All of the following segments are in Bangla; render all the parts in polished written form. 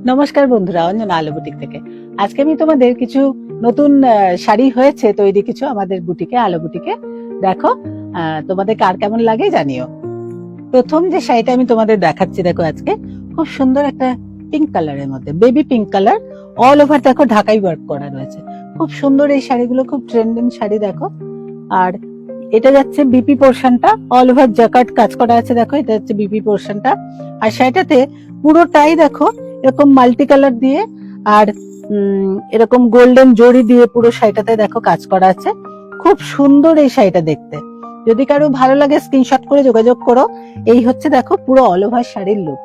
নমস্কার বন্ধুরা, অঞ্জনা আলো বুটিক থেকে আজকে আমি তোমাদের কিছু নতুন শাড়ি হয়েছে তৈরি কিছু আমাদের বুটিকে, আলো বুটিকে। দেখো তোমাদের কার কেমন লাগে জানিও। প্রথম যে শাড়িটা আমি তোমাদের দেখাচ্ছি, দেখো আজকে খুব সুন্দর একটা পিঙ্ক কালারের মধ্যে, baby pink colour, all over দেখো ঢাকাই ওয়ার্ক করা রয়েছে। খুব সুন্দর এই শাড়িগুলো, খুব ট্রেন্ডিং শাড়ি দেখো। আর এটা যাচ্ছে বিপি পোর্শনটা, অল ওভার জ্যাকার্ড কাজ করা আছে, দেখো এটা হচ্ছে বিপি পোর্শনটা। আর শাড়িটাতে পুরোটাই দেখো এরকম মাল্টি কালার দিয়ে আর এরকম গোল্ডেন জড়ি দিয়ে পুরো শাড়িটাতে দেখো কাজ করা আছে। খুব সুন্দর এই শাড়িটা দেখতে। যদি কারো ভালো লাগে স্ক্রিনশট করে যোগাযোগ করো। এই হচ্ছে দেখো পুরো অল ওভার শাড়ির লুক।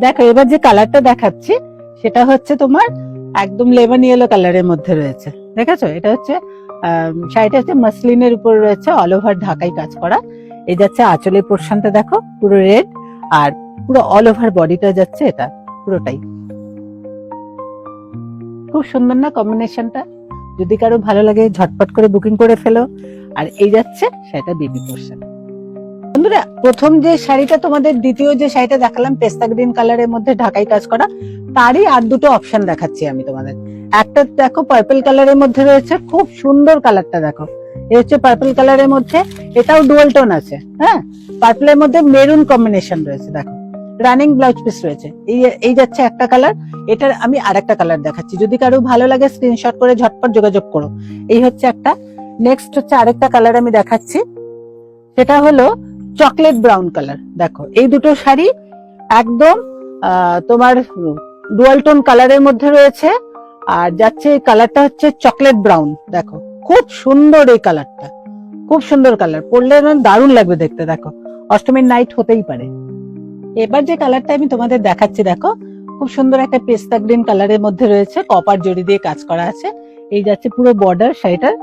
দেখো এবার যে কালারটা দেখাচ্ছি সেটা হচ্ছে তোমার একদম লেমন ইয়েলো কালারের মধ্যে রয়েছে, দেখেছো? এটা হচ্ছে শাড়িটা হচ্ছে মাসলিনের উপর রয়েছে, অল ওভার ঢাকাই কাজ করা। এই যাচ্ছে আঁচলের পোর্শনটা দেখো পুরো রেড, আর পুরো অল ওভার বডিটা যাচ্ছে এটা পুরোটাই। খুব সুন্দর না কম্বিনেশনটা? যদি কারো ভালো লাগে ঝটপট করে বুকিং করে ফেলো। আর এই যাচ্ছে শাড়িটা বেবি পোর্শন। বন্ধুরা, প্রথম যে শাড়িটা তোমাদের, দ্বিতীয় যে শাড়িটা দেখালাম পেস্তা গ্রিন কালারের মধ্যে ঢাকাই কাজ করা, তারই আর দুটো অপশন দেখাচ্ছি আমি তোমাদের। একটা দেখো পার্পল কালারের মধ্যে রয়েছে, খুব সুন্দর কালারটা দেখো। এই হচ্ছে পার্পল কালারের মধ্যে, এটাও ডুয়াল টোন আছে। হ্যাঁ, পার্পলের মধ্যে মেরুন কম্বিনেশন রয়েছে, দেখো রানিং ব্লাউজ পিস রয়েছে। এই যাচ্ছে একটা কালার। এটার আমি আরেকটা কালার দেখাচ্ছি, যদি কারো ভালো লাগে স্ক্রিনশট করে ঝটপট যোগাযোগ করো। এই হচ্ছে একটা। নেক্সট হচ্ছে আরেকটা কালার আমি দেখাচ্ছি, সেটা হলো চকলেট ব্রাউন কালার। দেখো এই দুটো শাড়ি একদম তোমার ডুয়াল টোন কালারের মধ্যে রয়েছে। আর যাচ্ছে কালারটা হচ্ছে চকলেট ব্রাউন। দেখো খুব সুন্দর এই কালারটা, খুব সুন্দর কালার, পরলে দারুণ লাগবে দেখতে। দেখো অষ্টমীর নাইট হতেই পারে। এবার যে কালারটা আমি তোমাদের দেখাচ্ছি, দেখো খুব সুন্দর একটা পেস্তা গ্রিন কালারের মধ্যে রয়েছে, কপার জড়ি দিয়ে কাজ করা আছে। এই যাচ্ছে পুরো বর্ডার শাড়িটার।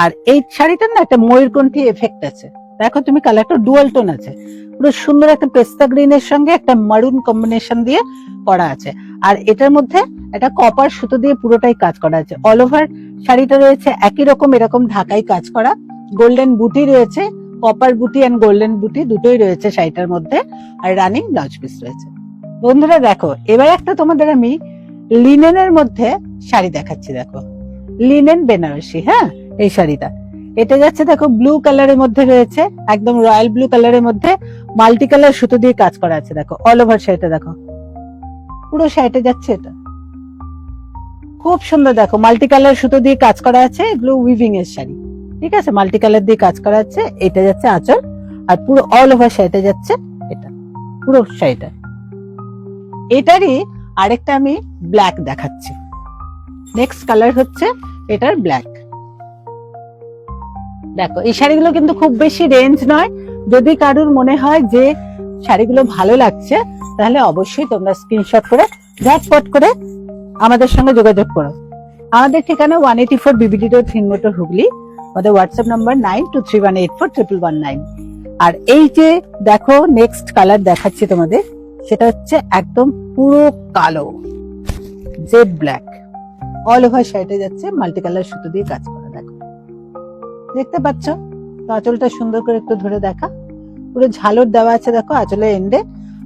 আর এই শাড়িটার না একটা ময়ূরকণ্ঠী এফেক্ট আছে, দেখো তুমি, কালারটা ডুয়াল টোন আছে। পুরো সুন্দর একটা পেস্তা গ্রিনের সঙ্গে একটা মারুন কম্বিনেশন দিয়ে করা আছে। আর এটার মধ্যে একটা কপার সুতো দিয়ে পুরোটাই কাজ করা আছে। অল ওভার শাড়িটা রয়েছে একই রকম, এরকম ঢাকাই কাজ করা। গোল্ডেন বুটি রয়েছে, কপার বুটি এন্ড গোল্ডেন বুটি দুটোই রয়েছে শাড়িটার মধ্যে। আর রানিং ব্লাউজ পিস রয়েছে। বন্ধুরা দেখো এবার একটা তোমাদের আমি লিনেনের মধ্যে শাড়ি দেখাচ্ছি। দেখো লিনেন বেনারসি। হ্যাঁ, এই শাড়িটা, এটা যাচ্ছে দেখো ব্লু কালারের মধ্যে রয়েছে, একদম রয়্যাল ব্লু কালারের মধ্যে মাল্টি কালার সুতো দিয়ে কাজ করা আছে। দেখো অল ওভার শাড়িটা, দেখো পুরো শাড়িটা যাচ্ছে এটা খুব সুন্দর। দেখো মাল্টি কালার সুতো দিয়ে কাজ করা আছে, এগুলো উইভিং এর শাড়ি, ঠিক আছে? মাল্টি কালার দিয়ে কাজ করা আছে। এটা যাচ্ছে আঁচল, আর পুরো অল ওভার শাড়িটা যাচ্ছে এটা পুরো শাড়িটা। এটারই আরেকটা আমি ব্ল্যাক দেখাচ্ছি। নেক্সট কালার হচ্ছে এটার ব্ল্যাক। দেখো এই শাড়িগুলো কিন্তু খুব বেশি রেঞ্জ নয়। যদি কারুর মনে হয় যে শাড়িগুলো ভালো লাগছে, তাহলে অবশ্যই তোমরা স্ক্রিনশট করে ঝটপট করে আমাদের সঙ্গে যোগাযোগ করো। আমাদের ঠিকানা 184 বিবিডি রোড, হিংমোটর, হুগলি। আমাদের হোয়াটসঅ্যাপ নাম্বার 9231841119। আর এই যে দেখো নেক্সট কালার দেখাচ্ছি তোমাদের, সেটা হচ্ছে একদম পুরো কালো জেড ব্ল্যাক, অল ওভার শাড়িটা যাচ্ছে মাল্টি কালার সুতো দিয়ে কাজ করা। দেখো দেখতে পাচ্ছ তো? আঁচলটা সুন্দর করে একটু ধরে দেখা, পুরো ঝালর দেওয়া আছে দেখো আঁচলের এন্ডে।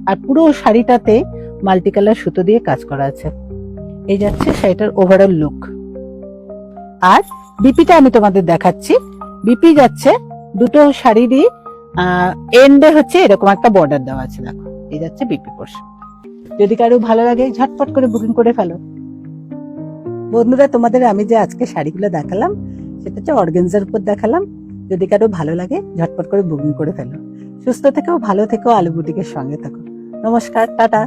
আর পুরো শাড়িটাতে মাল্টি কালার সুতো দিয়ে কাজ করা আছে। এই যাচ্ছে শাড়িটার ওভারঅল লুক। আর বিপিটা আমি তোমাদের দেখাচ্ছি। বিপি যাচ্ছে দুটো শাড়িরই এন্ডে হচ্ছে এরকম একটা বর্ডার দেওয়া আছে। দেখো এই যাচ্ছে বিপি পোর্শন। যদি কারো ভালো লাগে ঝটপট করে বুকিং করে ফেলো। বন্ধুরা, তোমাদের আমি যে আজকে শাড়িগুলো দেখালাম সেটা হচ্ছে অর্গানজার উপর দেখালাম। যদি কারো ভালো লাগে ঝটপট করে বুকিং করে ফেলো। সুস্থ থেকো, ভালো থেকো, আলো বুটিকের সঙ্গে থাকো। নমস্কার, টাটা।